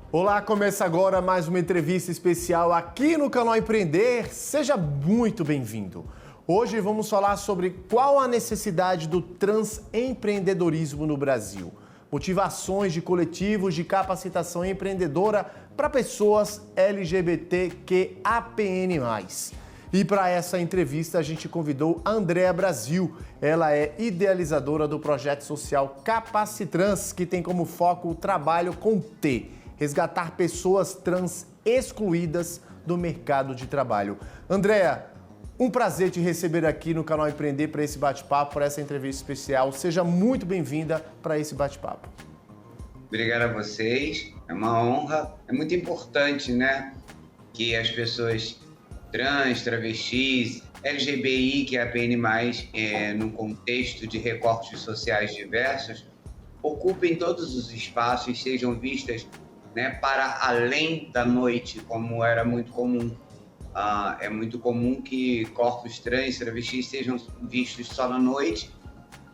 Olá, começa agora mais uma entrevista especial aqui no canal Empreender. Seja muito bem-vindo. Hoje vamos falar sobre qual a necessidade do transempreendedorismo no Brasil. Motivações de coletivos de capacitação empreendedora para pessoas LGBTQAPN+. E para essa entrevista a gente convidou a Andréa Brasil. Ela é idealizadora do projeto social Capacitrans, que tem como foco o trabalho com T. Resgatar pessoas trans excluídas do mercado de trabalho. Andréa, um prazer te receber aqui no canal Empreender para esse bate-papo, para essa entrevista especial. Seja muito bem-vinda para esse bate-papo. Obrigado a vocês, é uma honra. É muito importante, né, que as pessoas trans, travestis, LGBTI, que é a PN+, num contexto de recortes sociais diversos, ocupem todos os espaços e sejam vistas, né, para além da noite, como era muito comum. É muito comum que corpos trans, travestis sejam vistos só na noite,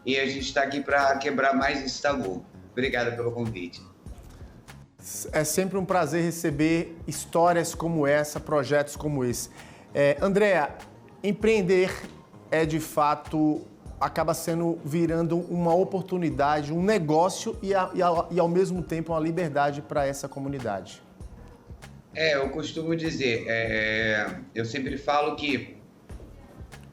e a gente está aqui para quebrar mais esse tabu. Obrigado pelo convite. É sempre um prazer receber histórias como essa, projetos como esse. Andréa, empreender é de fato, acaba virando uma oportunidade, um negócio e ao mesmo tempo uma liberdade para essa comunidade. Eu costumo dizer, eu sempre falo que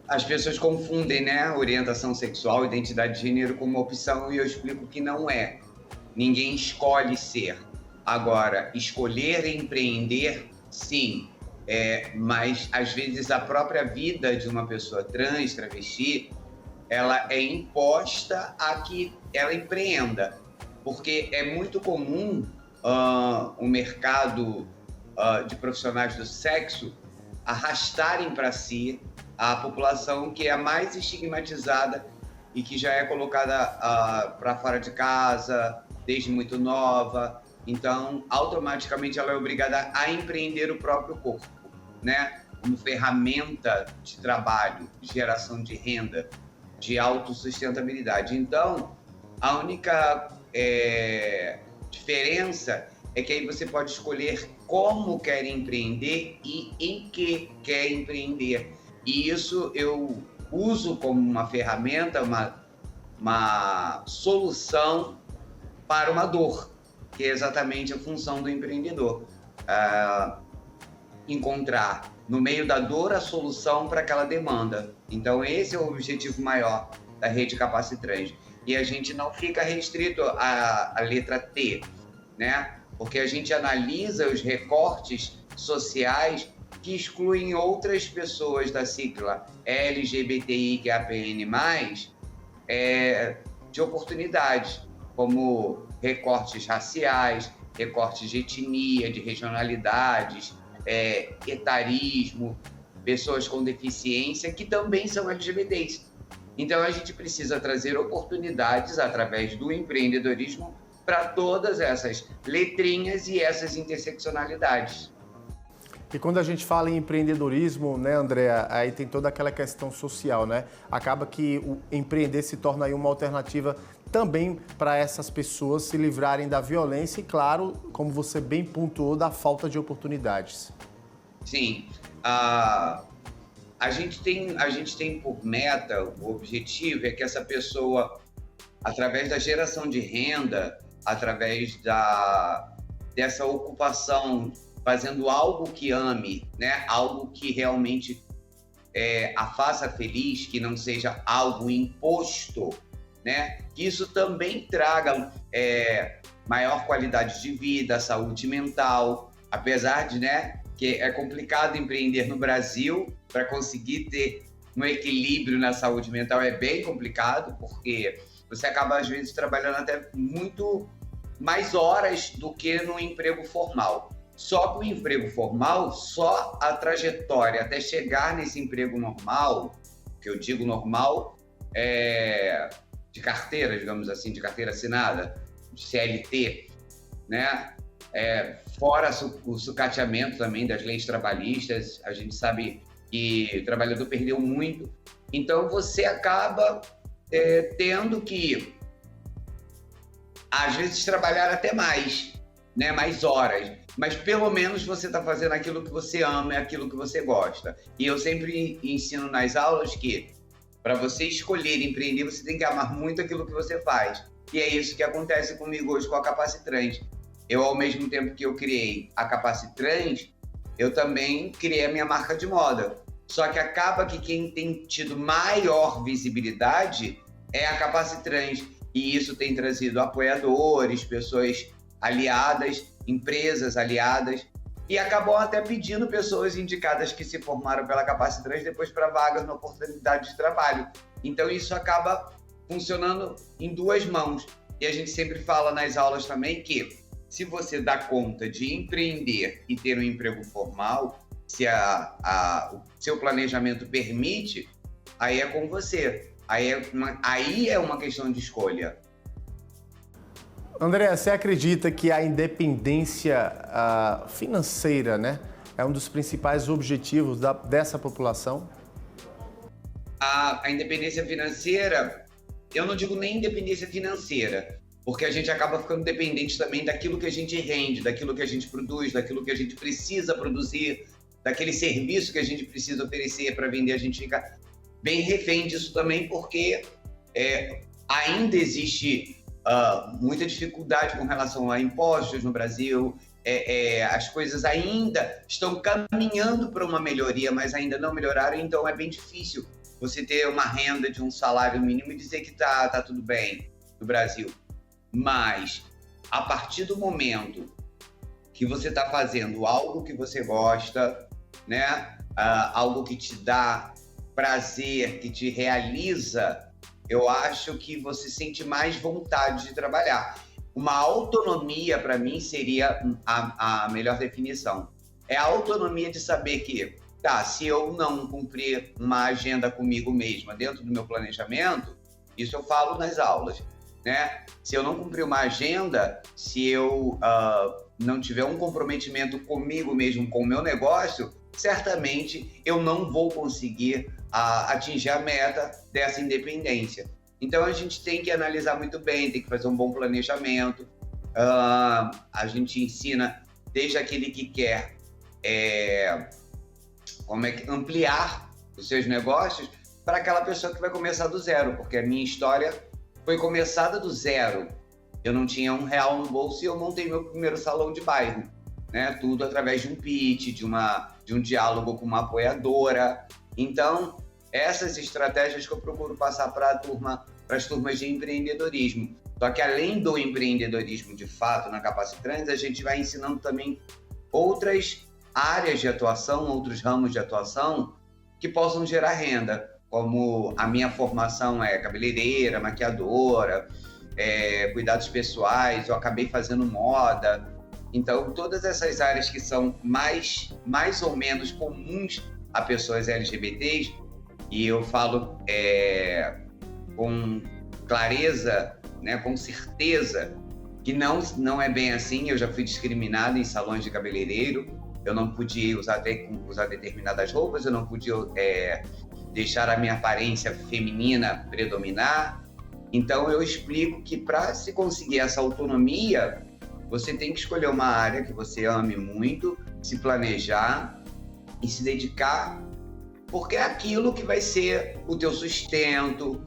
as pessoas confundem, né, orientação sexual, identidade de gênero como uma opção, e eu explico que não é. Ninguém escolhe ser. Agora, escolher empreender, sim, mas às vezes a própria vida de uma pessoa trans, travesti, ela é imposta a que ela empreenda, porque é muito comum o mercado de profissionais do sexo arrastarem para si a população que é a mais estigmatizada e que já é colocada para fora de casa desde muito nova. Então, automaticamente ela é obrigada a empreender o próprio corpo, né? Como ferramenta de trabalho, de geração de renda, de autossustentabilidade. Então, a única diferença é que aí você pode escolher como quer empreender e em que quer empreender. E isso eu uso como uma ferramenta, uma solução para uma dor, que é exatamente a função do empreendedor. Encontrar no meio da dor a solução para aquela demanda. Então esse é o objetivo maior da rede Capacitrans. E a gente não fica restrito à letra T, né? Porque a gente analisa os recortes sociais que excluem outras pessoas da sigla LGBTIQAPN+, de oportunidades, como recortes raciais, recortes de etnia, de regionalidades, etarismo, pessoas com deficiência, que também são LGBTs. Então, a gente precisa trazer oportunidades através do empreendedorismo para todas essas letrinhas e essas interseccionalidades. E quando a gente fala em empreendedorismo, né, Andréa, aí tem toda aquela questão social, né? Acaba que o empreender se torna aí uma alternativa também para essas pessoas se livrarem da violência e, claro, como você bem pontuou, da falta de oportunidades. Sim. A gente tem por meta, o objetivo é que essa pessoa, através da geração de renda, através dessa ocupação, fazendo algo que ame, né? Algo que realmente a faça feliz, que não seja algo imposto, né? Que isso também traga maior qualidade de vida, saúde mental, apesar de, né, que é complicado empreender no Brasil. Para conseguir ter um equilíbrio na saúde mental é bem complicado, porque você acaba, às vezes, trabalhando até muito mais horas do que no emprego formal. Só que o emprego formal, só a trajetória até chegar nesse emprego normal, que eu digo normal, de carteira, digamos assim, de carteira assinada, de CLT, né? Fora o sucateamento também das leis trabalhistas, a gente sabe que o trabalhador perdeu muito. Então, você acaba tendo que, às vezes, trabalhar até mais, né, mais horas, mas pelo menos você está fazendo aquilo que você ama, aquilo que você gosta. E eu sempre ensino nas aulas que para você escolher empreender, você tem que amar muito aquilo que você faz. E é isso que acontece comigo hoje com a Capacitrans. Eu, ao mesmo tempo que eu criei a Capacitrans, eu também criei a minha marca de moda. Só que acaba que quem tem tido maior visibilidade é a Capacitrans. E isso tem trazido apoiadores, pessoas aliadas, empresas aliadas, e acabou até pedindo pessoas indicadas que se formaram pela Capacitrans depois para vagas na oportunidade de trabalho. Então isso acaba funcionando em duas mãos. E a gente sempre fala nas aulas também que se você dá conta de empreender e ter um emprego formal, se o seu planejamento permite, aí é com você. Aí é uma questão de escolha. André, você acredita que a independência financeira, né, é um dos principais objetivos dessa população? A independência financeira, eu não digo nem independência financeira, porque a gente acaba ficando dependente também daquilo que a gente rende, daquilo que a gente produz, daquilo que a gente precisa produzir, daquele serviço que a gente precisa oferecer para vender. A gente fica bem refém disso também, porque ainda existe muita dificuldade com relação a impostos no Brasil. As coisas ainda estão caminhando para uma melhoria, mas ainda não melhoraram, então é bem difícil você ter uma renda de um salário mínimo e dizer que tá tudo bem no Brasil. Mas, a partir do momento que você está fazendo algo que você gosta, né? Algo que te dá prazer, que te realiza, eu acho que você sente mais vontade de trabalhar. Uma autonomia, para mim, seria a melhor definição. É a autonomia de saber que, se eu não cumprir uma agenda comigo mesma dentro do meu planejamento, isso eu falo nas aulas, né? Se eu não cumprir uma agenda, se eu não tiver um comprometimento comigo mesmo, com o meu negócio, certamente eu não vou conseguir atingir a meta dessa independência. Então a gente tem que analisar muito bem, tem que fazer um bom planejamento. A gente ensina desde aquele que quer ampliar os seus negócios para aquela pessoa que vai começar do zero, porque a minha história foi começada do zero. Eu não tinha R$1 no bolso e eu montei meu primeiro salão de bairro, né? Tudo através de um pitch, de um diálogo com uma apoiadora. Então, essas estratégias que eu procuro passar para as turmas de empreendedorismo. Só que além do empreendedorismo de fato na Capacitrans, a gente vai ensinando também outras áreas de atuação, outros ramos de atuação que possam gerar renda, como a minha formação é cabeleireira, maquiadora, cuidados pessoais, eu acabei fazendo moda. Então, todas essas áreas que são mais ou menos comuns a pessoas LGBTs, e eu falo com clareza, né, com certeza, que não é bem assim. Eu já fui discriminado em salões de cabeleireiro, eu não podia usar determinadas roupas, eu não podia deixar a minha aparência feminina predominar. Então, eu explico que para se conseguir essa autonomia, você tem que escolher uma área que você ame muito, se planejar e se dedicar, porque é aquilo que vai ser o teu sustento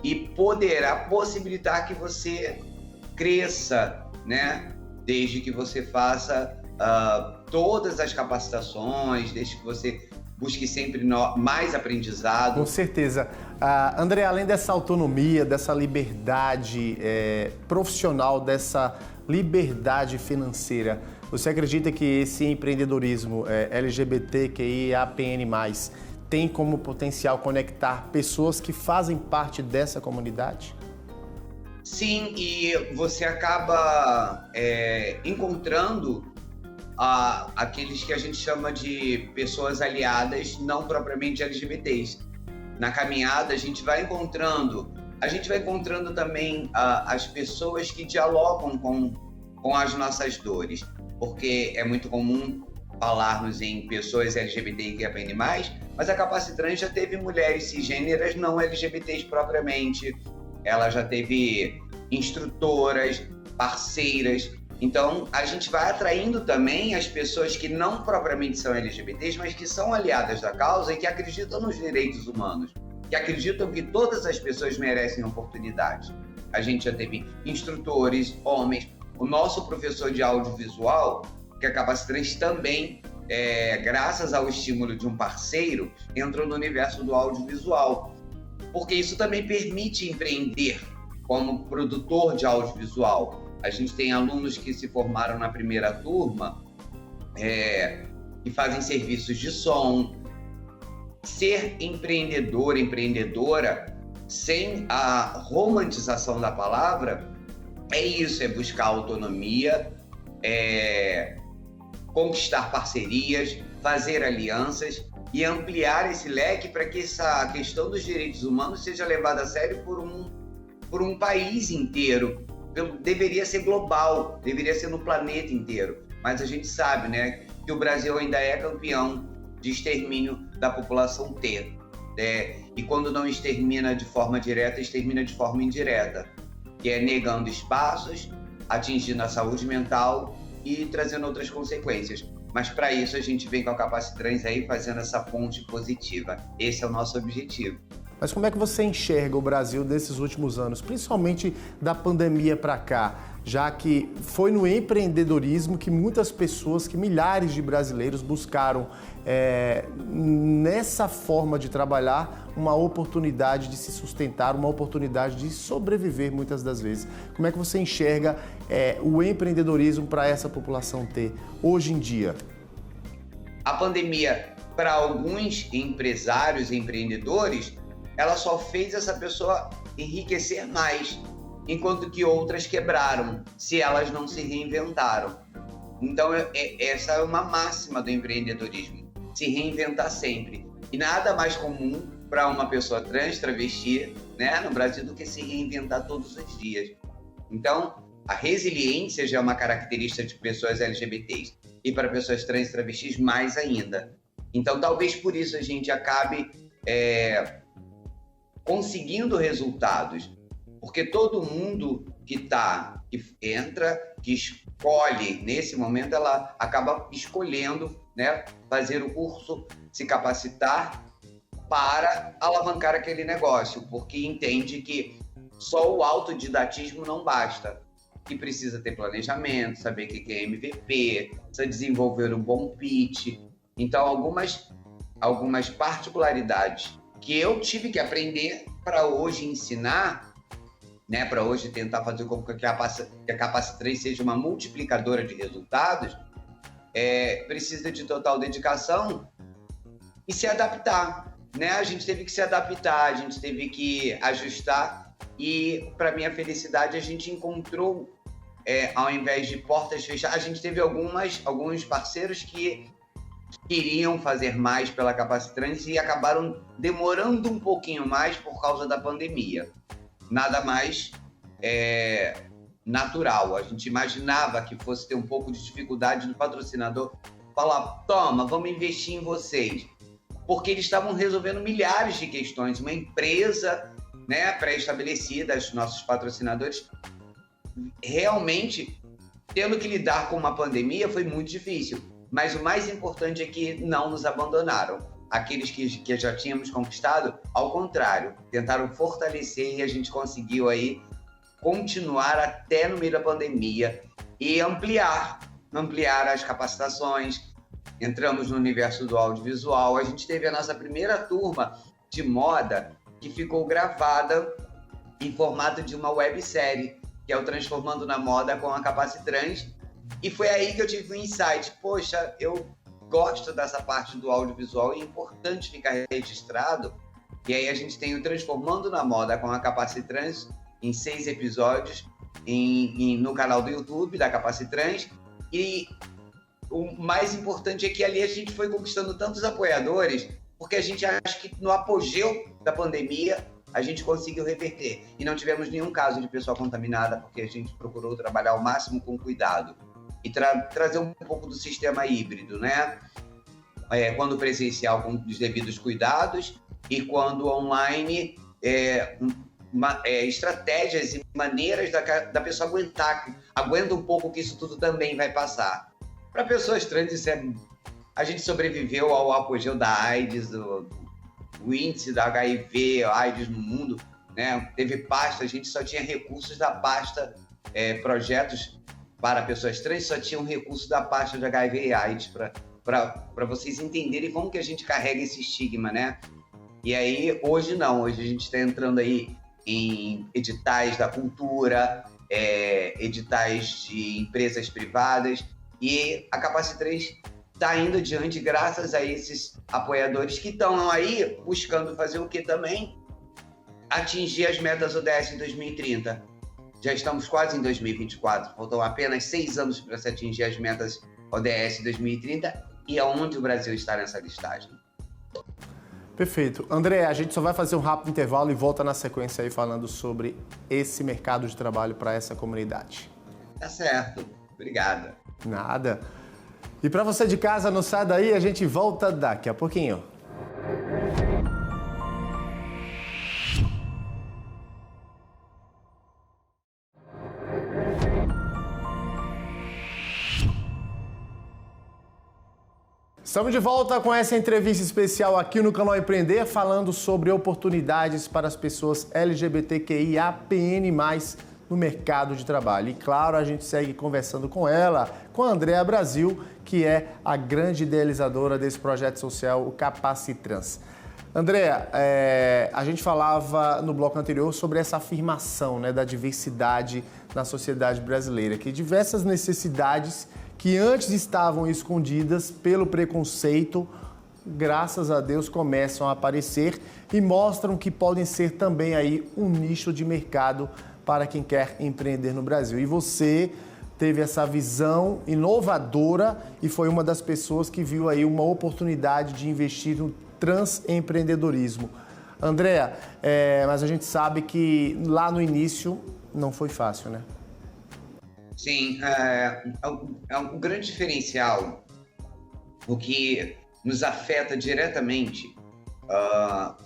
e poderá possibilitar que você cresça, né? Desde que você faça todas as capacitações, desde que você busque sempre mais aprendizado. Com certeza. André, além dessa autonomia, dessa liberdade profissional, dessa liberdade financeira, você acredita que esse empreendedorismo LGBTQIAPN+, tem como potencial conectar pessoas que fazem parte dessa comunidade? Sim, e você acaba encontrando aqueles que a gente chama de pessoas aliadas, não propriamente LGBTs. Na caminhada, a gente vai encontrando também as pessoas que dialogam com as nossas dores, porque é muito comum falarmos em pessoas LGBTQIA+, mas a Capacitrans já teve mulheres cisgêneras não LGBTs propriamente, ela já teve instrutoras, parceiras, Então, a gente vai atraindo também as pessoas que não propriamente são LGBTs, mas que são aliadas da causa e que acreditam nos direitos humanos, que acreditam que todas as pessoas merecem oportunidade. A gente já teve instrutores, homens, o nosso professor de audiovisual, que é Capacitrans, também, graças ao estímulo de um parceiro, entrou no universo do audiovisual, porque isso também permite empreender como produtor de audiovisual. A gente tem alunos que se formaram na primeira turma, que fazem serviços de som. Ser empreendedor, empreendedora, sem a romantização da palavra, é isso, é buscar autonomia, conquistar parcerias, fazer alianças e ampliar esse leque para que essa questão dos direitos humanos seja levada a sério por um país inteiro. Deveria ser global, deveria ser no planeta inteiro. Mas a gente sabe, né, que o Brasil ainda é campeão de extermínio da população T. E quando não extermina de forma direta, extermina de forma indireta, que é negando espaços, atingindo a saúde mental e trazendo outras consequências. Mas para isso a gente vem com a Capacitrans aí fazendo essa ponte positiva. Esse é o nosso objetivo. Mas como é que você enxerga o Brasil desses últimos anos, principalmente da pandemia para cá, já que foi no empreendedorismo que muitas pessoas, que milhares de brasileiros buscaram nessa forma de trabalhar uma oportunidade de se sustentar, uma oportunidade de sobreviver muitas das vezes. Como é que você enxerga o empreendedorismo para essa população T hoje em dia? A pandemia, para alguns empresários e empreendedores, ela só fez essa pessoa enriquecer mais, enquanto que outras quebraram, se elas não se reinventaram. Então, essa é uma máxima do empreendedorismo, se reinventar sempre. E nada mais comum para uma pessoa trans, travesti, né, no Brasil, do que se reinventar todos os dias. Então, a resiliência já é uma característica de pessoas LGBTs, e para pessoas trans e travestis mais ainda. Então, talvez por isso a gente acabe conseguindo resultados, porque todo mundo que entra, que escolhe, nesse momento ela acaba escolhendo, né, fazer o curso, se capacitar para alavancar aquele negócio, porque entende que só o autodidatismo não basta, que precisa ter planejamento, saber o que é MVP, precisa desenvolver um bom pitch. Então, algumas particularidades que eu tive que aprender para hoje ensinar, né, para hoje tentar fazer com que a Capacitrans seja uma multiplicadora de resultados, precisa de total dedicação e se adaptar, né? A gente teve que se adaptar, a gente teve que ajustar e, para minha felicidade, a gente encontrou, ao invés de portas fechadas, a gente teve alguns parceiros que queriam fazer mais pela Capacitrans e acabaram demorando um pouquinho mais por causa da pandemia. Nada mais natural. A gente imaginava que fosse ter um pouco de dificuldade do patrocinador falar: toma, vamos investir em vocês. Porque eles estavam resolvendo milhares de questões. Uma empresa, né, pré-estabelecida, os nossos patrocinadores, realmente, tendo que lidar com uma pandemia foi muito difícil. Mas o mais importante é que não nos abandonaram. Aqueles que já tínhamos conquistado, ao contrário, tentaram fortalecer e a gente conseguiu aí continuar até no meio da pandemia e ampliar as capacitações. Entramos no universo do audiovisual. A gente teve a nossa primeira turma de moda que ficou gravada em formato de uma websérie, que é o Transformando na Moda com a Capacitrans. E foi aí que eu tive um insight. Poxa, eu gosto dessa parte do audiovisual e é importante ficar registrado. E aí a gente tem o Transformando na Moda com a Capacitrans em 6 episódios no canal do YouTube da Capacitrans. E o mais importante é que ali a gente foi conquistando tantos apoiadores, porque a gente acha que no apogeu da pandemia a gente conseguiu reverter. E não tivemos nenhum caso de pessoa contaminada, porque a gente procurou trabalhar ao máximo com cuidado. E trazer um pouco do sistema híbrido, né? Quando presencial com os devidos cuidados e quando online estratégias e maneiras da pessoa aguenta um pouco que isso tudo também vai passar. Para pessoas trans, a gente sobreviveu ao apogeu da AIDS, o índice da HIV, AIDS no mundo, né? Teve pasta, a gente só tinha recursos da pasta, projetos para pessoas trans só tinham recursos da pasta de HIV e AIDS, para vocês entenderem como que a gente carrega esse estigma, né? E aí, hoje não, hoje a gente está entrando aí em editais da cultura, editais de empresas privadas, e a Capacitrans está indo adiante graças a esses apoiadores que estão aí buscando fazer o que também? Atingir as metas ODS em 2030. Já estamos quase em 2024, faltam apenas 6 anos para se atingir as metas ODS 2030 e aonde o Brasil está nessa listagem. Perfeito. André, a gente só vai fazer um rápido intervalo e volta na sequência aí falando sobre esse mercado de trabalho para essa comunidade. Tá certo. Obrigada. Nada. E para você de casa, não sai daí, a gente volta daqui a pouquinho. Estamos de volta com essa entrevista especial aqui no canal Empreender, falando sobre oportunidades para as pessoas LGBTQIAPN+, no mercado de trabalho. E claro, a gente segue conversando com ela, com a Andréa Brasil, que é a grande idealizadora desse projeto social, o Capacitrans. Andréa, a gente falava no bloco anterior sobre essa afirmação, né, da diversidade na sociedade brasileira, que diversas necessidades que antes estavam escondidas pelo preconceito, graças a Deus começam a aparecer e mostram que podem ser também aí um nicho de mercado para quem quer empreender no Brasil. E você teve essa visão inovadora e foi uma das pessoas que viu aí uma oportunidade de investir no transempreendedorismo. Andréa, mas a gente sabe que lá no início não foi fácil, né? Sim, um grande diferencial, o que nos afeta diretamente, a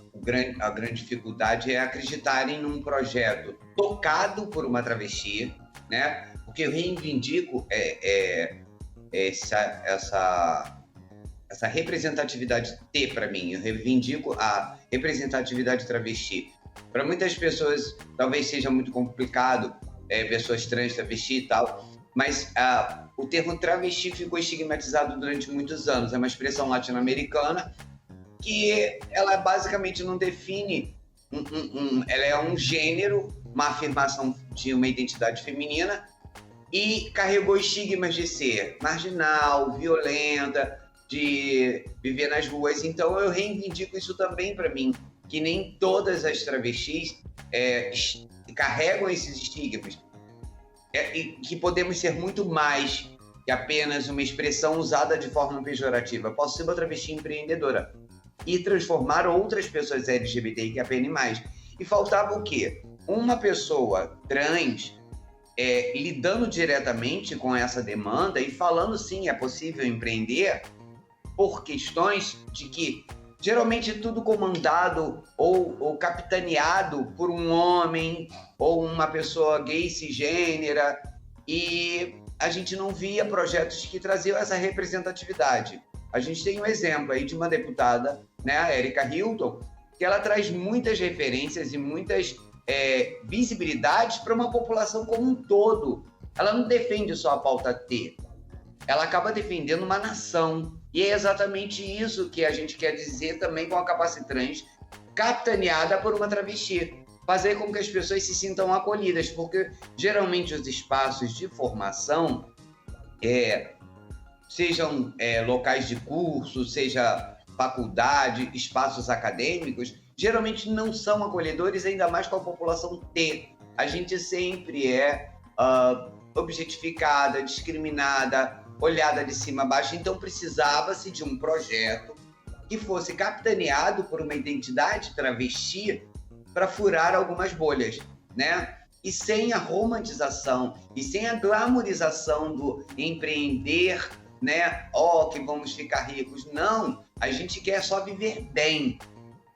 grande dificuldade é acreditarem num projeto tocado por uma travesti, né? O que eu reivindico essa representatividade T para mim, eu reivindico a representatividade travesti. Para muitas pessoas talvez seja muito complicado, pessoas trans, travesti e tal, mas o termo travesti ficou estigmatizado durante muitos anos. É uma expressão latino-americana que ela basicamente não define, ela é um gênero, uma afirmação de uma identidade feminina e carregou estigmas de ser marginal, violenta, de viver nas ruas. Então eu reivindico isso também para mim, que nem todas as travestis carregam esses estigmas, e que podemos ser muito mais que apenas uma expressão usada de forma pejorativa. Eu posso ser uma travesti empreendedora e transformar outras pessoas LGBTQIAPN+. E faltava o quê? Uma pessoa trans lidando diretamente com essa demanda e falando sim, é possível empreender, por questões de que geralmente tudo comandado ou capitaneado por um homem ou uma pessoa gay cisgênera, e a gente não via projetos que traziam essa representatividade. A gente tem um exemplo aí de uma deputada, né, a Erika Hilton, que ela traz muitas referências e muitas visibilidades para uma população como um todo. Ela não defende só a pauta T, ela acaba defendendo uma nação. E é exatamente isso que a gente quer dizer também com a Capacitrans, capitaneada por uma travesti. Fazer com que as pessoas se sintam acolhidas, porque geralmente os espaços de formação, sejam locais de curso, seja faculdade, espaços acadêmicos, geralmente não são acolhedores, ainda mais com a população T. A gente sempre é objetificada, discriminada, olhada de cima a baixo, então precisava-se de um projeto que fosse capitaneado por uma identidade travesti para furar algumas bolhas, né? E sem a romantização e sem a glamorização do empreender, né? Que vamos ficar ricos. Não, a gente quer só viver bem.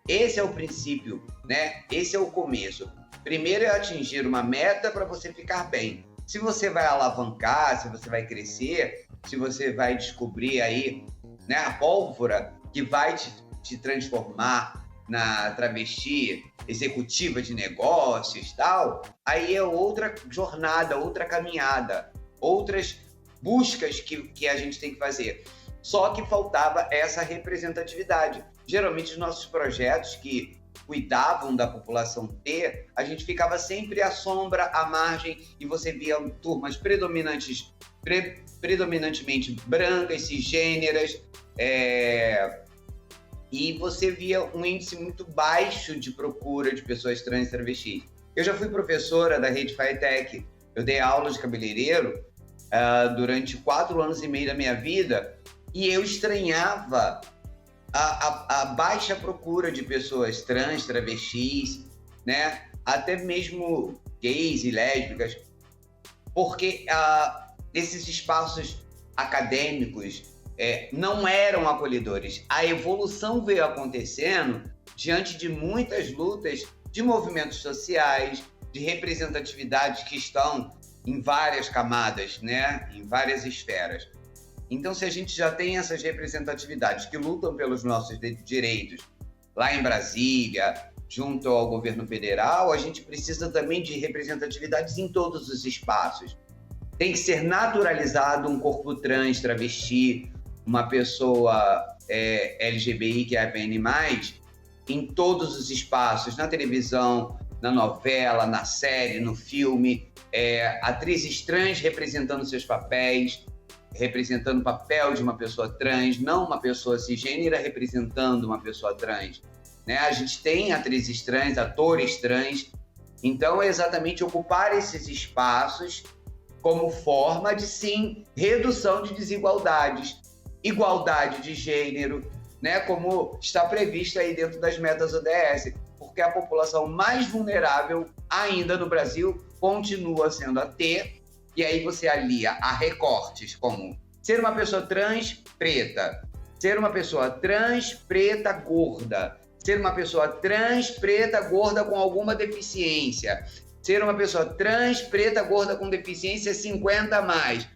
Esse é o princípio, né? Esse é o começo. Primeiro é atingir uma meta para você ficar bem. Se você vai alavancar, se você vai crescer, se você vai descobrir aí, né, a pólvora que vai te transformar na travesti executiva de negócios e tal, aí é outra jornada, outra caminhada, outras buscas que a gente tem que fazer. Só que faltava essa representatividade. Geralmente os nossos projetos que cuidavam da população T, a gente ficava sempre à sombra, à margem, e você via turmas predominantemente brancas, cisgêneras, e você via um índice muito baixo de procura de pessoas trans e travestis. Eu já fui professora da Rede FATEC, eu dei aula de cabeleireiro durante 4 anos e meio da minha vida, e eu estranhava a baixa procura de pessoas trans, travestis, né? Até mesmo gays e lésbicas, porque esses espaços acadêmicos não eram acolhedores. A evolução veio acontecendo diante de muitas lutas de movimentos sociais, de representatividades que estão em várias camadas, né? Em várias esferas. Então, se a gente já tem essas representatividades que lutam pelos nossos direitos lá em Brasília, junto ao governo federal, a gente precisa também de representatividades em todos os espaços. Tem que ser naturalizado um corpo trans, travesti, uma pessoa LGBTQIAPN+, em todos os espaços, na televisão, na novela, na série, no filme, atrizes trans representando seus papéis, representando o papel de uma pessoa trans, não uma pessoa cisgênera representando uma pessoa trans, né? A gente tem atrizes trans, atores trans, então é exatamente ocupar esses espaços como forma de, sim, redução de desigualdades, igualdade de gênero, né? Como está previsto aí dentro das metas ODS, porque a população mais vulnerável ainda no Brasil continua sendo a T. E aí você alia a recortes como ser uma pessoa trans preta, ser uma pessoa trans preta gorda, ser uma pessoa trans preta gorda com alguma deficiência, ser uma pessoa trans preta gorda com deficiência 50 a mais.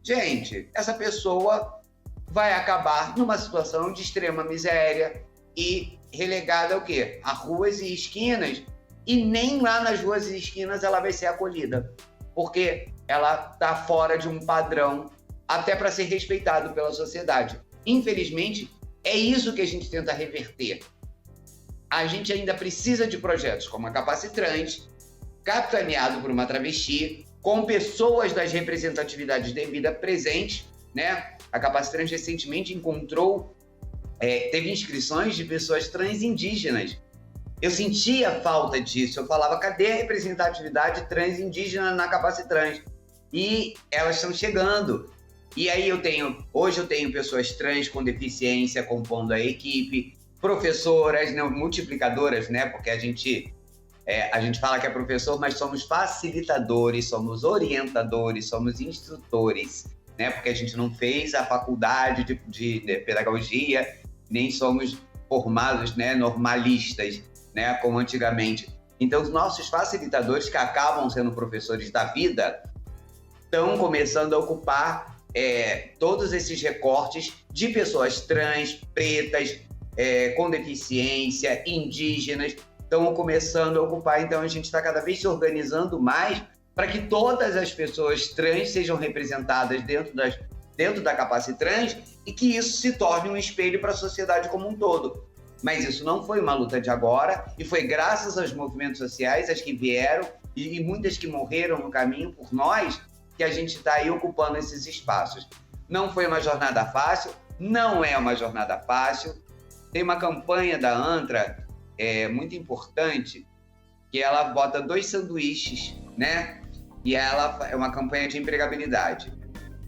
Gente, essa pessoa vai acabar numa situação de extrema miséria e relegada ao quê? A ruas e esquinas. E nem lá nas ruas e esquinas ela vai ser acolhida, porque ela está fora de um padrão até para ser respeitado pela sociedade. Infelizmente, é isso que a gente tenta reverter. A gente ainda precisa de projetos como a Capacitrans, capitaneado por uma travesti, com pessoas das representatividades devidas presentes, né? A Capacitrans recentemente teve inscrições de pessoas trans indígenas. Eu sentia falta disso, eu falava, cadê a representatividade trans indígena na Capacitrans? E elas estão chegando. E aí hoje eu tenho pessoas trans com deficiência compondo a equipe, professoras, não, multiplicadoras, né? Porque a gente fala que é professor, mas somos facilitadores, somos orientadores, somos instrutores, né? Porque a gente não fez a faculdade de pedagogia, nem somos formados, né, normalistas, né, como antigamente. Então, os nossos facilitadores, que acabam sendo professores da vida, estão começando a ocupar todos esses recortes de pessoas trans, pretas, com deficiência, indígenas, estão começando a ocupar. Então, a gente está cada vez se organizando mais para que todas as pessoas trans sejam representadas dentro da Capacitrans e que isso se torne um espelho para a sociedade como um todo. Mas isso não foi uma luta de agora e foi graças aos movimentos sociais, as que vieram e muitas que morreram no caminho por nós, que a gente está aí ocupando esses espaços. Não foi uma jornada fácil, não é uma jornada fácil. Tem uma campanha da ANTRA muito importante, que ela bota 2 sanduíches, né? E ela é uma campanha de empregabilidade.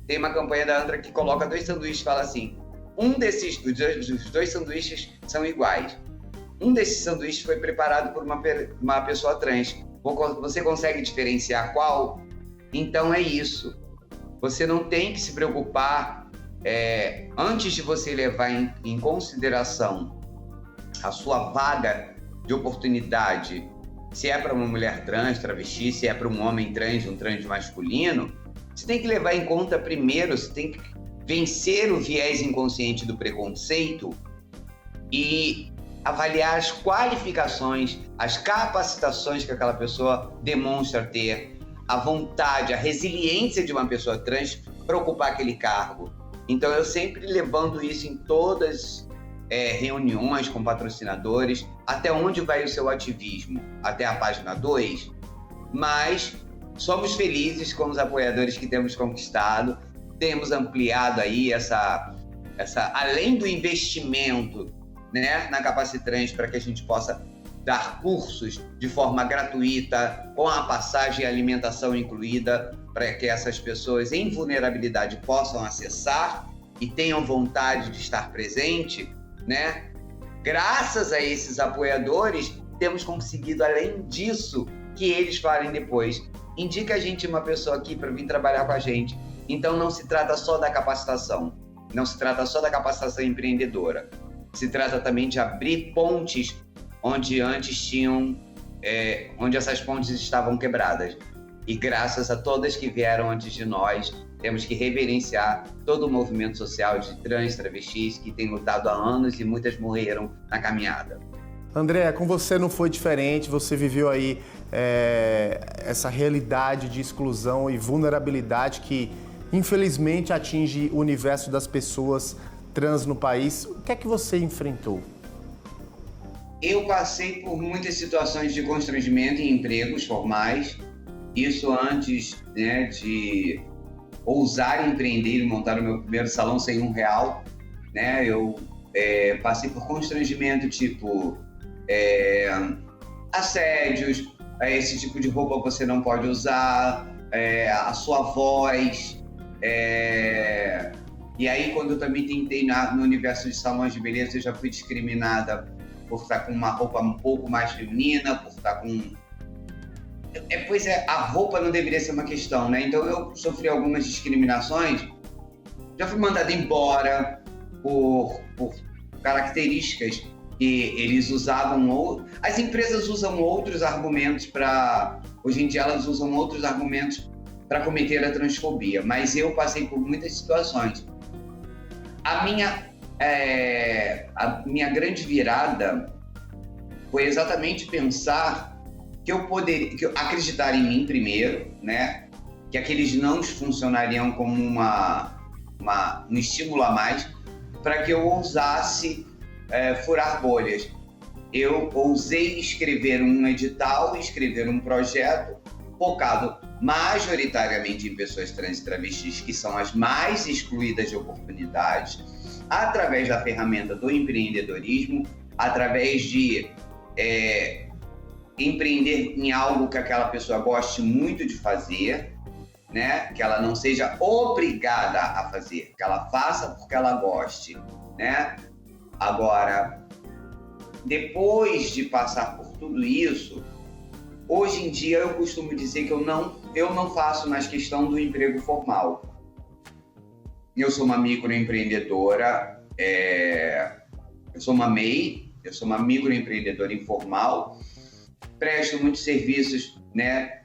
Tem uma campanha da ANTRA que coloca 2 sanduíches e fala assim, os 2 sanduíches são iguais. Um desses sanduíches foi preparado por uma pessoa trans. Você consegue diferenciar qual? Então é isso. Você não tem que se preocupar antes de você levar em consideração a sua vaga de oportunidade se é para uma mulher trans, travesti, se é para um homem trans, um trans masculino, você tem que levar em conta primeiro, você tem que vencer o viés inconsciente do preconceito e avaliar as qualificações, as capacitações que aquela pessoa demonstra ter, a vontade, a resiliência de uma pessoa trans para ocupar aquele cargo. Então, eu sempre levando isso em todas reuniões com patrocinadores, até onde vai o seu ativismo? Até a página 2? Mas somos felizes com os apoiadores que temos conquistado, temos ampliado aí essa além do investimento, né, na Capacitrans, para que a gente possa dar cursos de forma gratuita, com a passagem e alimentação incluída, para que essas pessoas em vulnerabilidade possam acessar e tenham vontade de estar presente, né? Graças a esses apoiadores, temos conseguido, além disso, que eles falem depois. Indica a gente uma pessoa aqui para vir trabalhar com a gente. Então, não se trata só da capacitação, não se trata só da capacitação empreendedora. Se trata também de abrir pontes onde antes tinham, onde essas pontes estavam quebradas. E graças a todas que vieram antes de nós, temos que reverenciar todo o movimento social de trans, travestis, que tem lutado há anos e muitas morreram na caminhada. André, com você não foi diferente, você viveu aí essa realidade de exclusão e vulnerabilidade que, infelizmente, atinge o universo das pessoas trans no país. O que é que você enfrentou? Eu passei por muitas situações de constrangimento em empregos formais, isso antes, né, de ousar empreender e montar o meu primeiro salão sem R$1, né? Eu passei por constrangimento tipo assédios, esse tipo de roupa você não pode usar, a sua voz. E aí, quando eu também tentei no universo de salões de beleza, eu já fui discriminada por estar com uma roupa um pouco mais feminina, por estar com... a roupa não deveria ser uma questão, né? Então, eu sofri algumas discriminações, já fui mandada embora por características que eles usavam. As empresas usam outros argumentos para... Hoje em dia, elas usam outros argumentos para cometer a transfobia, mas eu passei por muitas situações. A minha grande virada foi exatamente pensar que eu poderia, acreditar em mim primeiro, né? Que aqueles nãos funcionariam como um estímulo a mais para que eu ousasse furar bolhas. Eu ousei escrever um edital, escrever um projeto focado majoritariamente em pessoas trans e travestis, que são as mais excluídas de oportunidades, através da ferramenta do empreendedorismo, através de empreender em algo que aquela pessoa goste muito de fazer, né? Que ela não seja obrigada a fazer, que ela faça porque ela goste, né? Agora, depois de passar por tudo isso, hoje em dia eu costumo dizer que eu não faço mais questão do emprego formal. Eu sou uma microempreendedora, eu sou uma MEI, eu sou uma microempreendedora informal, presto muitos serviços, né,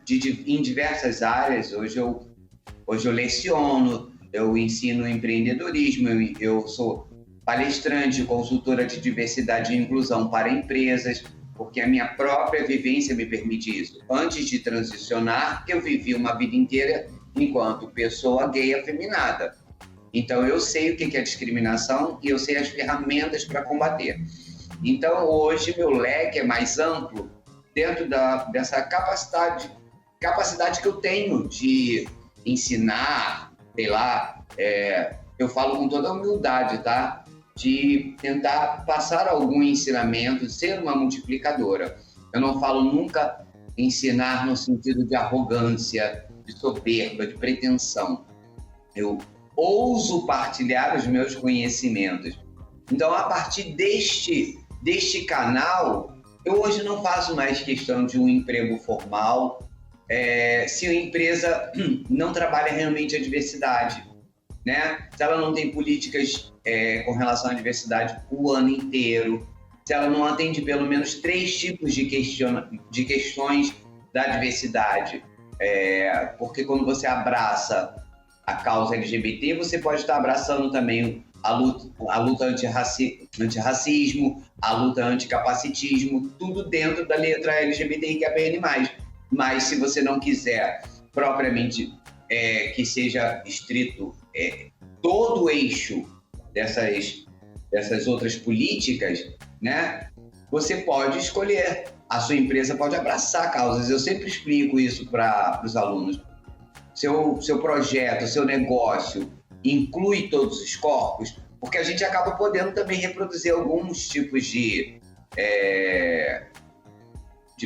em diversas áreas. Hoje eu leciono, eu ensino empreendedorismo, eu sou palestrante, consultora de diversidade e inclusão para empresas, porque a minha própria vivência me permite isso. Antes de transicionar, eu vivi uma vida inteira enquanto pessoa gay afeminada. Então, eu sei o que é discriminação e eu sei as ferramentas para combater. Então, hoje, meu leque é mais amplo dentro dessa capacidade que eu tenho de ensinar, sei lá, eu falo com toda a humildade, tá? De tentar passar algum ensinamento, ser uma multiplicadora. Eu não falo nunca ensinar no sentido de arrogância, de soberba, de pretensão. Eu ouso partilhar os meus conhecimentos. Então, a partir deste canal, eu hoje não faço mais questão de um emprego formal, se a empresa não trabalha realmente a diversidade, né? Se ela não tem políticas com relação à diversidade o ano inteiro, se ela não atende pelo menos 3 tipos de questões da diversidade. Porque quando você abraça a causa LGBT, você pode estar abraçando também a luta antirracismo, a luta anticapacitismo, tudo dentro da letra LGBTIQAPN+. Mas se você não quiser propriamente que seja estrito todo o eixo dessas outras políticas, né? Você pode escolher, a sua empresa pode abraçar causas. Eu sempre explico isso para os alunos. Seu projeto, seu negócio inclui todos os corpos, porque a gente acaba podendo também reproduzir alguns tipos de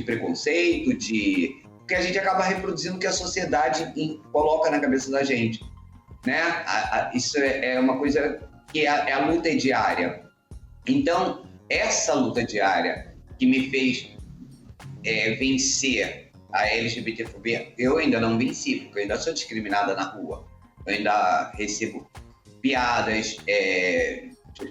preconceito, porque a gente acaba reproduzindo o que a sociedade coloca na cabeça da gente, né? Isso é uma coisa que a luta é diária. Então, essa luta diária que me fez vencer a LGBTfobia, eu ainda não venci, porque eu ainda sou discriminada na rua. Eu ainda recebo piadas,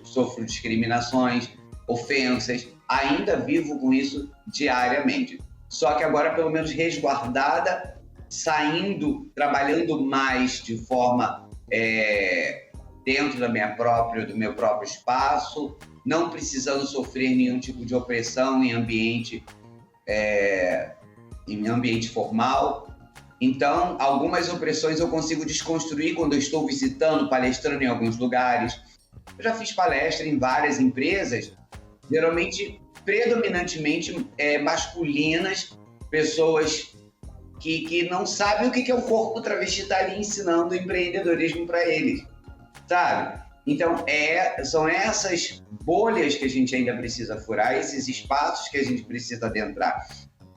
sofro discriminações, ofensas, ainda vivo com isso diariamente. Só que agora, pelo menos resguardada, saindo, trabalhando mais de forma dentro do meu próprio espaço, não precisando sofrer nenhum tipo de opressão em ambiente formal. Então, algumas opressões eu consigo desconstruir quando eu estou visitando, palestrando em alguns lugares. Eu já fiz palestra em várias empresas, geralmente, predominantemente masculinas, pessoas que não sabem o que é o corpo travesti, tá ali ensinando empreendedorismo para eles, sabe? Então, são essas bolhas que a gente ainda precisa furar, esses espaços que a gente precisa adentrar.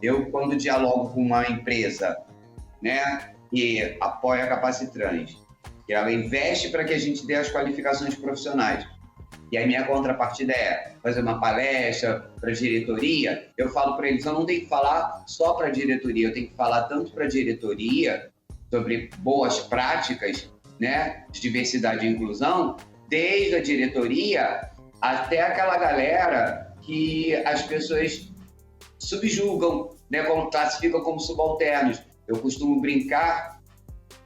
Eu, quando dialogo com uma empresa, né, que apoia a Capacitrans, que ela investe para que a gente dê as qualificações profissionais, e a minha contrapartida é fazer uma palestra para a diretoria, eu falo para eles, eu não tenho que falar só para a diretoria, eu tenho que falar tanto para a diretoria sobre boas práticas, né, de diversidade e inclusão, desde a diretoria até aquela galera que as pessoas subjugam, né, classificam como subalternos. Eu costumo brincar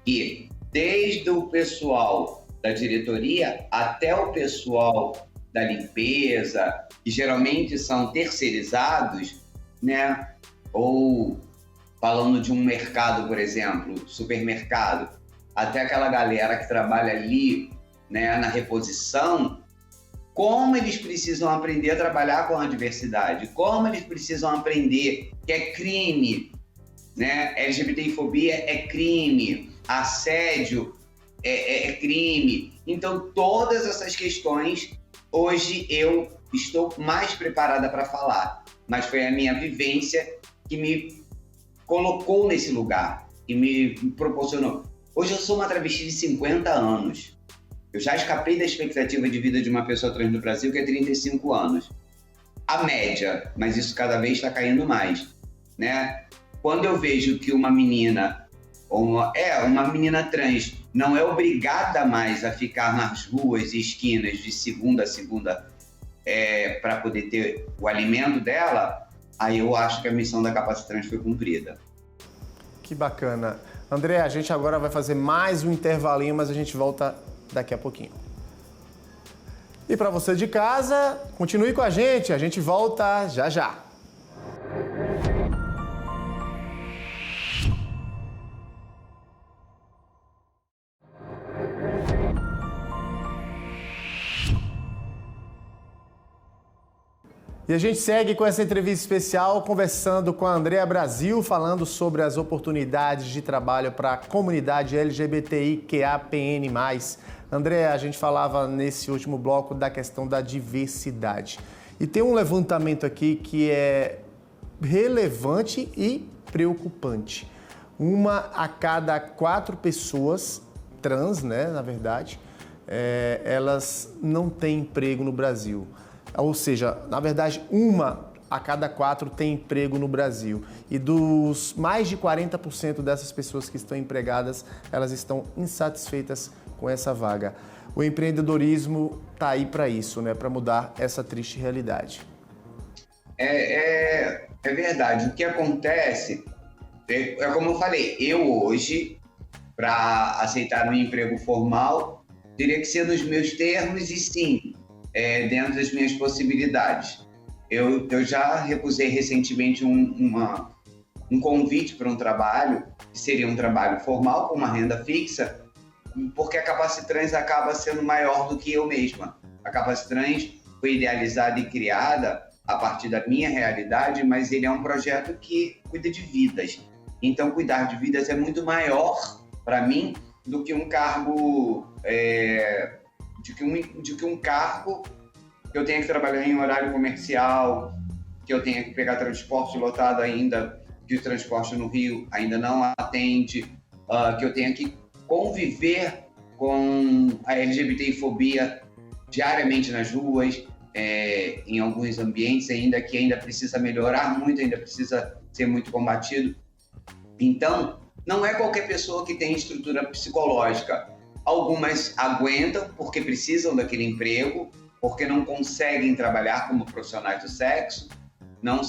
que desde o pessoal da diretoria até o pessoal da limpeza, que geralmente são terceirizados, né, ou falando de um mercado, por exemplo, supermercado, até aquela galera que trabalha ali, né, na reposição, como eles precisam aprender a trabalhar com a diversidade, como eles precisam aprender que é crime, né? LGBTfobia é crime, assédio é crime. Então, todas essas questões, hoje eu estou mais preparada para falar, mas foi a minha vivência que me colocou nesse lugar, que me proporcionou. Hoje eu sou uma travesti de 50 anos. Eu já escapei da expectativa de vida de uma pessoa trans no Brasil, que é 35 anos. A média, mas isso cada vez está caindo mais, né? Quando eu vejo que uma menina, uma menina trans, não é obrigada mais a ficar nas ruas e esquinas de segunda a segunda para poder ter o alimento dela, aí eu acho que a missão da Capacitrans foi cumprida. Que bacana. André, a gente agora vai fazer mais um intervalinho, mas a gente volta daqui a pouquinho. E para você de casa, continue com a gente volta já já. E a gente segue com essa entrevista especial, conversando com a Andrea Brasil, falando sobre as oportunidades de trabalho para a comunidade LGBTIQAPN+. Andrea, a gente falava nesse último bloco da questão da diversidade. E tem um levantamento aqui que é relevante e preocupante. 1 a cada 4 pessoas trans, né, na verdade, elas não têm emprego no Brasil. Ou seja, na verdade, 1 a cada 4 tem emprego no Brasil. E dos mais de 40% dessas pessoas que estão empregadas, elas estão insatisfeitas com essa vaga. O empreendedorismo está aí para isso, né? Para mudar essa triste realidade. É verdade. O que acontece é como eu falei, eu hoje, para aceitar um emprego formal, teria que ser nos meus termos e sim, dentro das minhas possibilidades. Eu já recusei recentemente um convite para um trabalho, que seria um trabalho formal, com uma renda fixa, porque a Capacitrans acaba sendo maior do que eu mesma. A Capacitrans foi idealizada e criada a partir da minha realidade, mas ele é um projeto que cuida de vidas. Então, cuidar de vidas é muito maior para mim do que um cargo, de que um cargo que eu tenha que trabalhar em horário comercial, que eu tenha que pegar transporte lotado ainda, que o transporte no Rio ainda não atende, que eu tenha que conviver com a LGBTfobia diariamente nas ruas, em alguns ambientes que ainda precisa melhorar muito, ainda precisa ser muito combatido. Então, não é qualquer pessoa que tem estrutura psicológica. Algumas aguentam porque precisam daquele emprego, porque não conseguem trabalhar como profissionais do sexo, não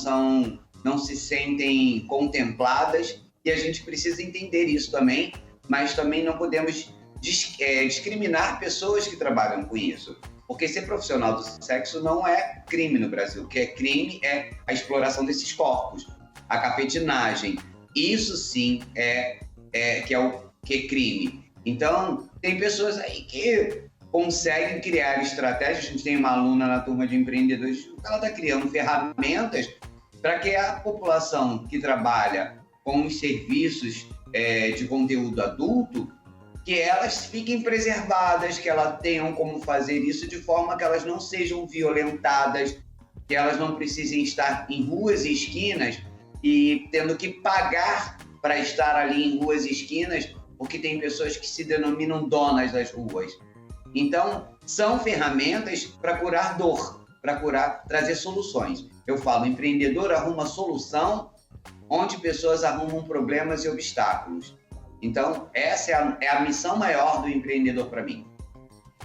se sentem contempladas, e a gente precisa entender isso também, mas também não podemos discriminar pessoas que trabalham com isso. Porque ser profissional do sexo não é crime no Brasil. O que é crime é a exploração desses corpos, a capetinagem. Isso sim que é crime. Então, tem pessoas aí que conseguem criar estratégias. A gente tem uma aluna na turma de empreendedores que ela está criando ferramentas para que a população que trabalha com os serviços de conteúdo adulto, que elas fiquem preservadas, que elas tenham como fazer isso de forma que elas não sejam violentadas, que elas não precisem estar em ruas e esquinas e tendo que pagar para estar ali em ruas e esquinas, porque tem pessoas que se denominam donas das ruas. Então, são ferramentas para curar dor, para trazer soluções. Eu falo, empreendedor arruma solução onde pessoas arrumam problemas e obstáculos. Então, essa é a missão maior do empreendedor para mim.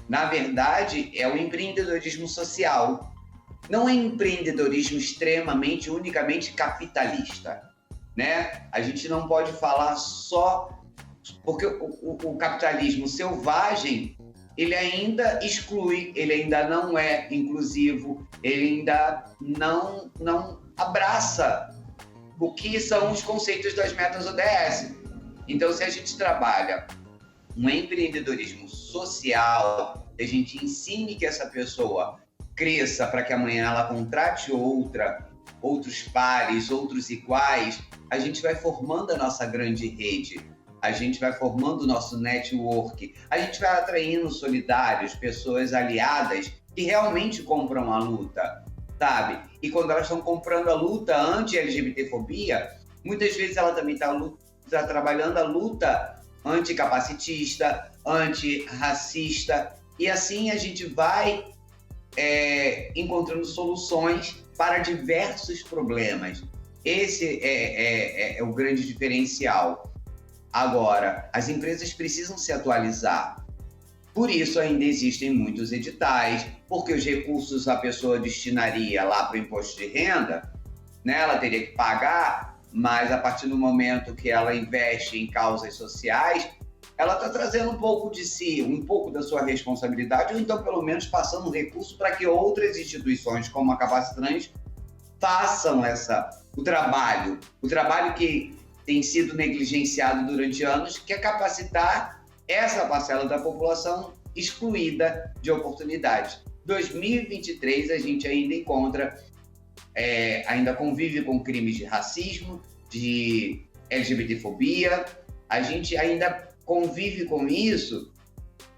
Na verdade, é o empreendedorismo social. Não é empreendedorismo unicamente capitalista, né? A gente não pode falar só... Porque o capitalismo selvagem, ele ainda exclui, ele ainda não é inclusivo, ele ainda não abraça o que são os conceitos das metas ODS. Então, se a gente trabalha um empreendedorismo social, a gente ensine que essa pessoa cresça para que amanhã ela contrate outros pares, outros iguais, a gente vai formando a nossa grande rede, a gente vai formando o nosso network, a gente vai atraindo solidários, pessoas aliadas que realmente compram a luta, sabe? E quando elas estão comprando a luta anti-LGBTfobia, muitas vezes ela também está trabalhando a luta anticapacitista, antirracista, e assim a gente vai encontrando soluções para diversos problemas. Esse é o grande diferencial. Agora, as empresas precisam se atualizar. Por isso ainda existem muitos editais, porque os recursos a pessoa destinaria lá para o imposto de renda, né, ela teria que pagar, mas a partir do momento que ela investe em causas sociais, ela está trazendo um pouco de si, um pouco da sua responsabilidade, ou então pelo menos passando um recurso para que outras instituições, como a Capacitrans, façam o trabalho que tem sido negligenciado durante anos, que é capacitar essa parcela da população excluída de oportunidades. 2023 a gente ainda ainda convive com crimes de racismo, de LGBTfobia, a gente ainda convive com isso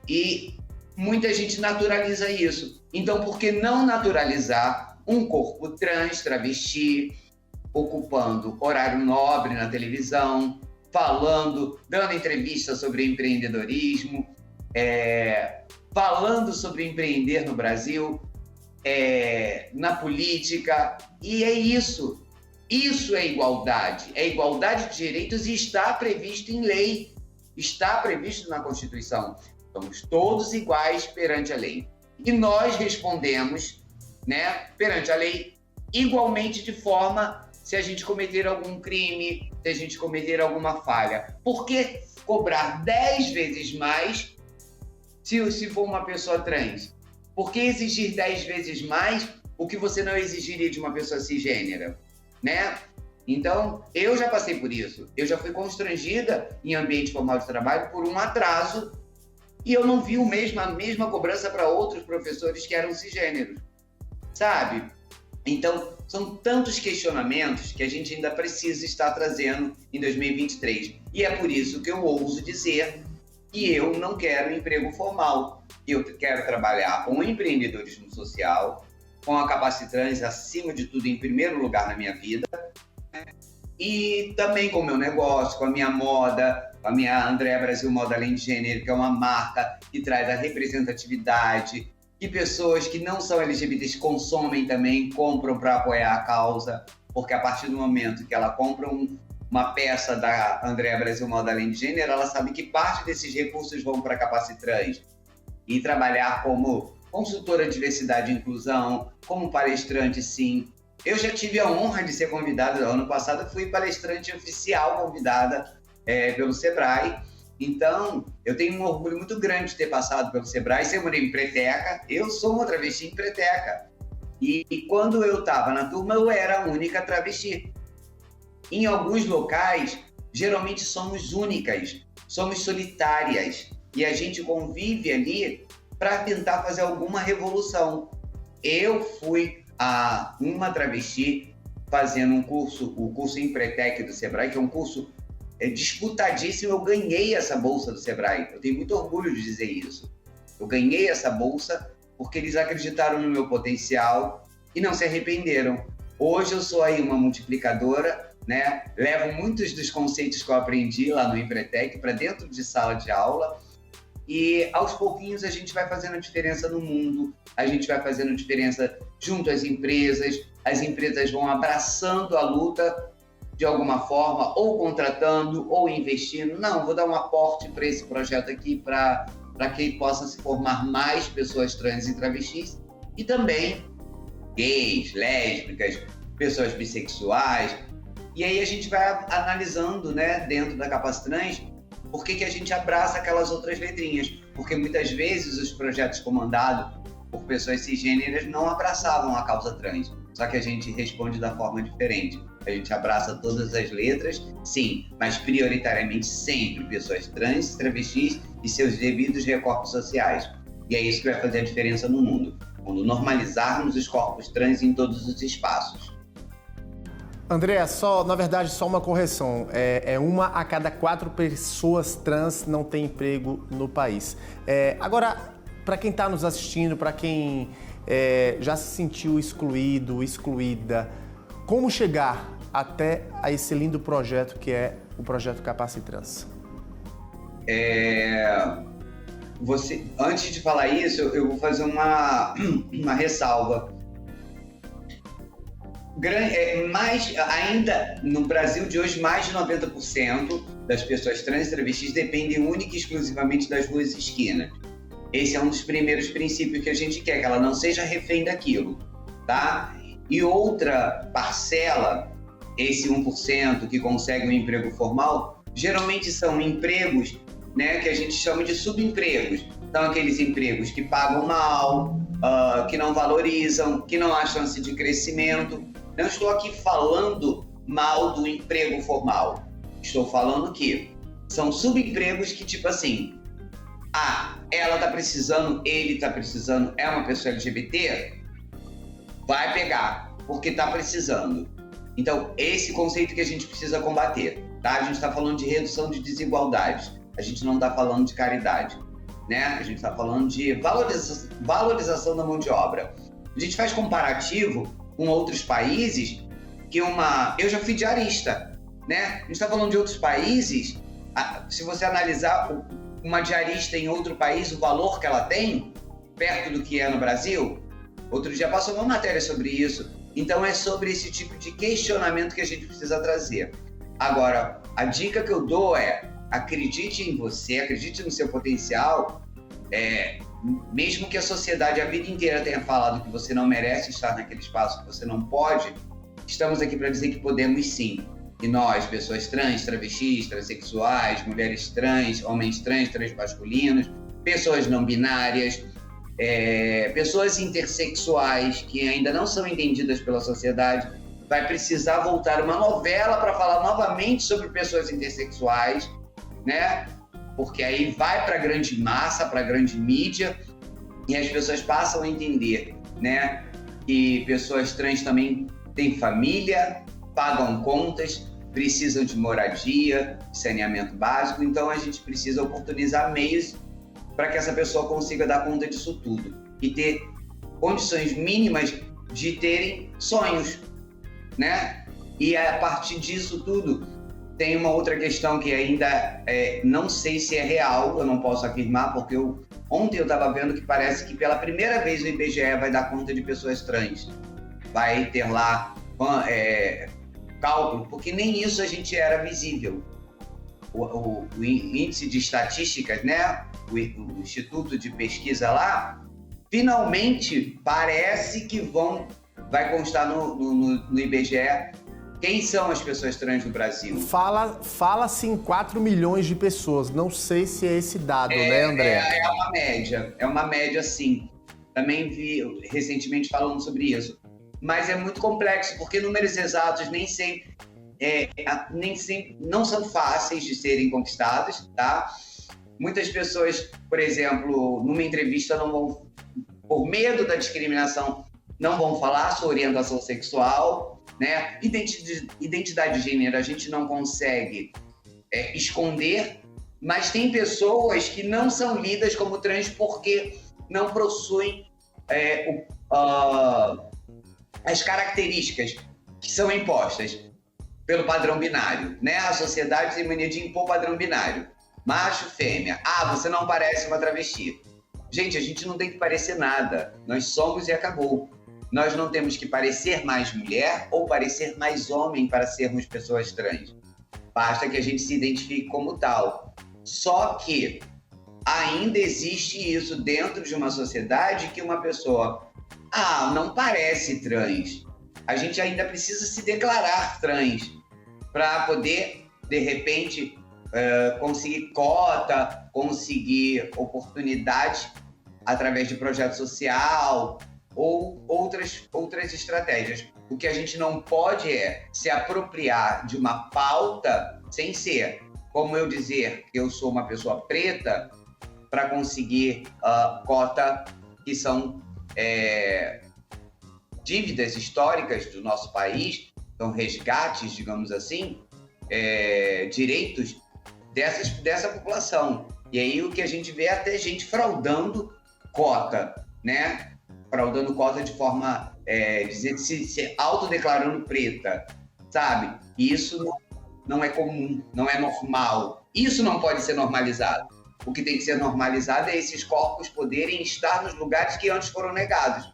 e muita gente naturaliza isso. Então, por que não naturalizar um corpo trans, travesti, ocupando horário nobre na televisão, dando entrevista sobre empreendedorismo, falando sobre empreender no Brasil, na política, e é isso. Isso é igualdade de direitos e está previsto em lei, está previsto na Constituição. Somos todos iguais perante a lei. E nós respondemos, né, perante a lei, igualmente de forma se a gente cometer algum crime, se a gente cometer alguma falha. Por que cobrar 10 vezes mais se for uma pessoa trans? Por que exigir 10 vezes mais o que você não exigiria de uma pessoa cisgênera, né? Então, eu já passei por isso. Eu já fui constrangida em ambiente formal de trabalho por um atraso e eu não vi a mesma cobrança para outros professores que eram cisgêneros, sabe? Então, são tantos questionamentos que a gente ainda precisa estar trazendo em 2023. E é por isso que eu ouso dizer que eu não quero emprego formal. Eu quero trabalhar com empreendedorismo social, com a Capacitrans, acima de tudo, em primeiro lugar na minha vida, e também com o meu negócio, com a minha moda, com a minha Andréa Brasil Moda Além de Gênero, que é uma marca que traz a representatividade, que pessoas que não são LGBTs consomem também, compram para apoiar a causa, porque a partir do momento que ela compra uma peça da Andréa Brasil Moda Além de Gênero, ela sabe que parte desses recursos vão para a Capacitrans. E trabalhar como consultora de diversidade e inclusão, como palestrante, sim. Eu já tive a honra de ser convidada, ano passado eu fui palestrante oficial convidada pelo Sebrae. Então, eu tenho um orgulho muito grande de ter passado pelo Sebrae. Eu morei em Preteca, eu sou uma travesti em Preteca. E quando eu estava na turma, eu era a única travesti. Em alguns locais, geralmente somos únicas, somos solitárias. E a gente convive ali para tentar fazer alguma revolução. Eu fui uma travesti fazendo o curso Empretec do Sebrae, que é um curso disputadíssimo. Eu ganhei essa bolsa do Sebrae. Eu tenho muito orgulho de dizer isso. Eu ganhei essa bolsa porque eles acreditaram no meu potencial e não se arrependeram. Hoje eu sou aí uma multiplicadora, né? Levo muitos dos conceitos que eu aprendi lá no Empretec para dentro de sala de aula. E aos pouquinhos a gente vai fazendo a diferença no mundo, a gente vai fazendo diferença junto às empresas, as empresas vão abraçando a luta de alguma forma, ou contratando, ou investindo. Não, vou dar um aporte para esse projeto aqui, para que possa se formar mais pessoas trans e travestis, e também gays, lésbicas, pessoas bissexuais. E aí a gente vai analisando, né, dentro da Capacitrans, por que a gente abraça aquelas outras letrinhas? Porque muitas vezes os projetos comandados por pessoas cisgêneras não abraçavam a causa trans, só que a gente responde da forma diferente. A gente abraça todas as letras, sim, mas prioritariamente sempre pessoas trans, travestis e seus devidos recortes sociais. E é isso que vai fazer a diferença no mundo, quando normalizarmos os corpos trans em todos os espaços. André, na verdade, só uma correção. Uma a cada 4 pessoas trans não tem emprego no país. Agora, para quem está nos assistindo, para quem já se sentiu excluído, excluída, como chegar até a esse lindo projeto que é o projeto Capacitrans? Antes de falar isso, eu vou fazer uma ressalva. Ainda no Brasil de hoje, mais de 90% das pessoas trans e travestis dependem única e exclusivamente das ruas e esquinas. Esse é um dos primeiros princípios que a gente quer, que ela não seja refém daquilo, tá? E outra parcela, esse 1% que consegue um emprego formal, geralmente são empregos, né, que a gente chama de subempregos. São aqueles empregos que pagam mal, que não valorizam, que não há chance de crescimento. Não estou aqui falando mal do emprego formal. Estou falando que são subempregos que, tipo assim, ela tá precisando, ele tá precisando, é uma pessoa LGBT, vai pegar, porque tá precisando. Então, esse conceito que a gente precisa combater, tá? A gente tá falando de redução de desigualdades, a gente não tá falando de caridade, né? A gente tá falando de valorização da mão de obra. A gente faz comparativo com outros países, eu já fui diarista, né? A gente tá falando de outros países, se você analisar uma diarista em outro país, o valor que ela tem, perto do que é no Brasil, outro dia passou uma matéria sobre isso. Então é sobre esse tipo de questionamento que a gente precisa trazer. Agora, a dica que eu dou é: acredite em você, acredite no seu potencial, mesmo que a sociedade a vida inteira tenha falado que você não merece estar naquele espaço, que você não pode, estamos aqui para dizer que podemos sim. E nós, pessoas trans, travestis, transexuais, mulheres trans, homens trans, transmasculinos, pessoas não binárias, pessoas intersexuais que ainda não são entendidas pela sociedade, vai precisar voltar uma novela para falar novamente sobre pessoas intersexuais, né? Porque aí vai para a grande massa, para a grande mídia, e as pessoas passam a entender, né? Que pessoas trans também têm família, pagam contas, precisam de moradia, de saneamento básico, então a gente precisa oportunizar meios para que essa pessoa consiga dar conta disso tudo e ter condições mínimas de terem sonhos, né? E a partir disso tudo, tem uma outra questão que ainda não sei se é real, eu não posso afirmar, porque ontem eu estava vendo que parece que pela primeira vez o IBGE vai dar conta de pessoas trans. Vai ter lá cálculo, porque nem isso a gente era visível. O índice de estatísticas, né? O Instituto de Pesquisa lá, finalmente parece que vai constar no IBGE quem são as pessoas trans no Brasil. Fala-se em 4 milhões de pessoas, não sei se é esse dado, né, André? É uma média sim. Também vi recentemente falando sobre isso. Mas é muito complexo, porque números exatos nem sempre não são fáceis de serem conquistados, tá? Muitas pessoas, por exemplo, numa entrevista não vão, por medo da discriminação, não vão falar sua orientação sexual, né? Identidade de gênero a gente não consegue esconder, mas tem pessoas que não são lidas como trans porque não possuem as características que são impostas pelo padrão binário, né? A sociedade tem mania de impor padrão binário. Macho, fêmea. Ah, você não parece uma travesti. Gente, a gente não tem que parecer nada. Nós somos e acabou. Nós não temos que parecer mais mulher ou parecer mais homem para sermos pessoas trans. Basta que a gente se identifique como tal. Só que ainda existe isso dentro de uma sociedade que uma pessoa não parece trans. A gente ainda precisa se declarar trans para poder, de repente, conseguir cota, conseguir oportunidade através de projeto social ou outras estratégias. O que a gente não pode é se apropriar de uma pauta sem ser, como eu dizer que eu sou uma pessoa preta para conseguir cota que são dívidas históricas do nosso país, são resgates, digamos assim, direitos dessa população. E aí o que a gente vê é até gente fraudando cota, né? Fraudando cota de forma, se autodeclarando preta, sabe? E isso não é comum, não é normal. Isso não pode ser normalizado. O que tem que ser normalizado é esses corpos poderem estar nos lugares que antes foram negados.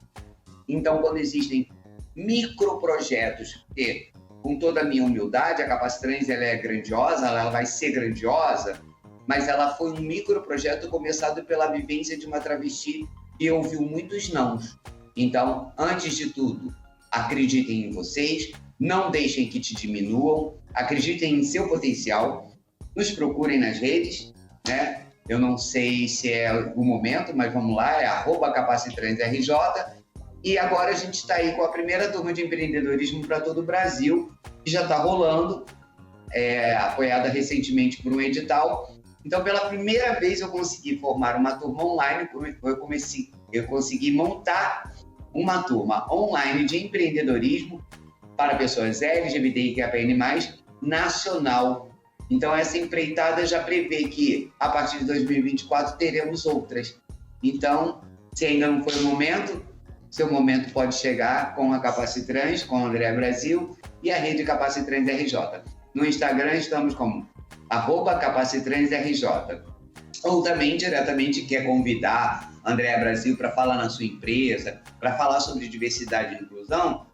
Então, quando existem microprojetos, que, com toda a minha humildade, a Capacitrans ela é grandiosa, ela vai ser grandiosa, mas ela foi um microprojeto começado pela vivência de uma travesti que ouviu muitos nãos. Então, antes de tudo, acreditem em vocês, não deixem que te diminuam, acreditem em seu potencial, nos procurem nas redes, né? Eu não sei se é o momento, mas vamos lá, é @CapacitransRJ. E agora a gente está aí com a primeira turma de empreendedorismo para todo o Brasil, que já está rolando, apoiada recentemente por um edital. Então, pela primeira vez eu consegui formar uma turma online, eu consegui montar uma turma online de empreendedorismo para pessoas LGBTQIA+, nacional. Então, essa empreitada já prevê que, a partir de 2024, teremos outras. Então, se ainda não foi o momento, seu momento pode chegar com a Capacitrans, com a André Brasil e a rede Capacitrans RJ. No Instagram estamos como @CapacitransRJ. Ou também diretamente quer convidar André Brasil para falar na sua empresa, para falar sobre diversidade e inclusão,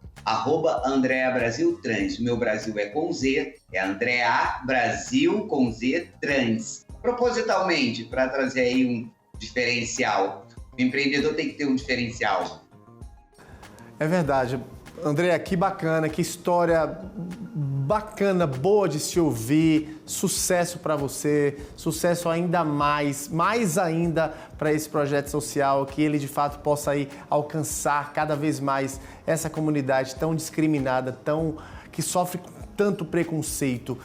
@Andrea Brasil Trans. O meu Brasil é com Z, é Andrea Brasil com Z Trans. Propositalmente, para trazer aí um diferencial. O empreendedor tem que ter um diferencial. É verdade. André, que bacana, que história bacana, boa de se ouvir. Sucesso para você, sucesso ainda mais ainda para esse projeto social, que ele de fato possa aí alcançar cada vez mais essa comunidade tão discriminada, que sofre tanto preconceito.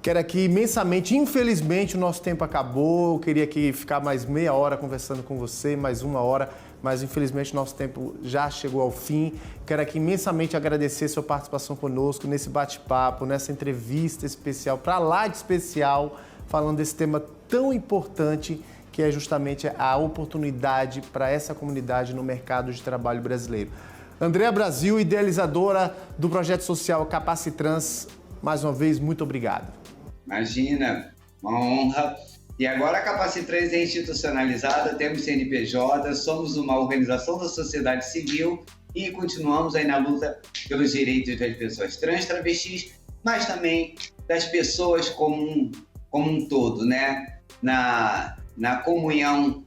Quero aqui imensamente, infelizmente o nosso tempo acabou, eu queria aqui ficar mais meia hora conversando com você, mais uma hora, mas infelizmente o nosso tempo já chegou ao fim. Quero aqui imensamente agradecer sua participação conosco nesse bate-papo, nessa entrevista especial, para lá de especial, falando desse tema tão importante que é justamente a oportunidade para essa comunidade no mercado de trabalho brasileiro. Andréa Brasil, idealizadora do projeto social Capacitrans, mais uma vez, muito obrigado. Imagina, uma honra. E agora a Capacitrans é institucionalizada, temos CNPJ, somos uma organização da sociedade civil e continuamos aí na luta pelos direitos das pessoas trans, travestis, mas também das pessoas como um todo, né? Na comunhão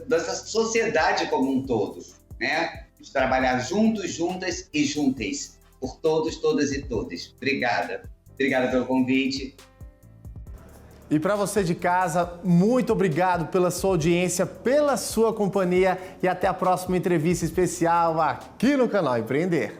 dessa sociedade como um todo, né? De trabalhar juntos, juntas e juntas, por todos, todas e todas. Obrigada pelo convite. E para você de casa, muito obrigado pela sua audiência, pela sua companhia e até a próxima entrevista especial aqui no canal Empreender.